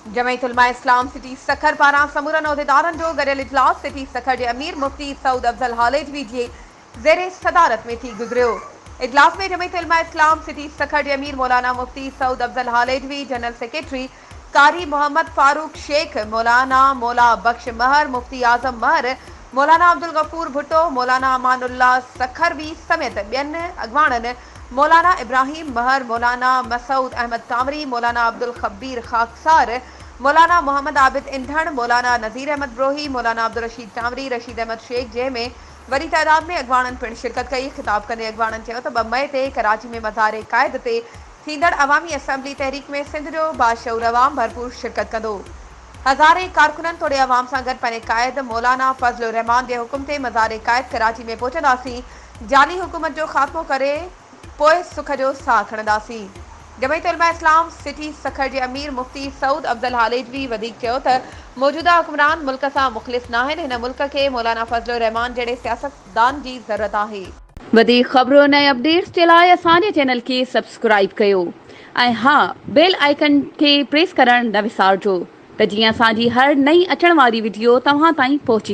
जमीयत उलमा इस्लाम city Sukkur पारां समूरन उहिदेदारनि जो गॾियल इजलास सिटी सखर के अमीर मुफ्ती सऊद अफजल हालेजवी जे ज़ेरे सदारत में थी गुज़रियो। इजलास में जमीयत उलमा इस्लाम सिटी सखर के अमीर मौलाना मुफ्ती सऊद अफजल हालेजवी, जनरल सेक्रेटरी कारी मोहम्मद फारूक शेख, मौलाना मौला बख्श महर, मुफ्ती आजम महर, मौलाना अब्दुल गफूर भुट्टो, मौलाना अमानुल्लाह सखरवी समेत ॿियनि अॻवाननि मौलाना इब्राहिम महर, मौलाना मसूद अहमद कामरी, मौलाना अब्दुल खब्बीर खाकसार, मौलाना मोहम्मद आबिद इंधण, मौलाना नज़ीर अहमद ब्रोही, मौलाना अब्दुल रशीद कामरी, रशीद अहमद शेख जंहिंमें वरी तादाद में अॻवाननि पिणु शिरकत कई। ख़िताब कंदे अॻवाननि चयो त 2 मई ते कराची में मज़ार क़ाइद ते थींदड़ अवामी असम्बली तहरीक में सिंध जो बाशऊर अवाम भरपूर शिरकत कंदो। हज़ारे कारकुननि तोड़े अवाम सां गॾु पंहिंजे क़ाइद मौलाना फज़ल रहमान जे हुकुम ते मज़ार क़ाइद कराची में पहुचंदासीं। जाली हुकूमत जो ख़ात्मो करे पोइ सुख जो साह खणंदासीं। जमीयत उलमा इस्लाम सिटी सखर के अमीर मुफ्ती सऊद अफजल हालेजवी वधीक चयो त मौजूदा हुक्मरान मुल्क सां मुख़लिस नाहिनि। हिन मुल्क के मौलाना फज़ल रहमान जहिड़े सियासतदान जी ज़रूरत आहे। वधीक ख़बरुनि ऐं अपडेट्स जे लाइ असांजे चैनल खे सब्सक्राइब कयो ऐं हा, बेल आइकन खे प्रेस करणु न विसारिजो त जीअं असांजी हर नई अचण वारी वीडियो तव्हां ताईं पहुची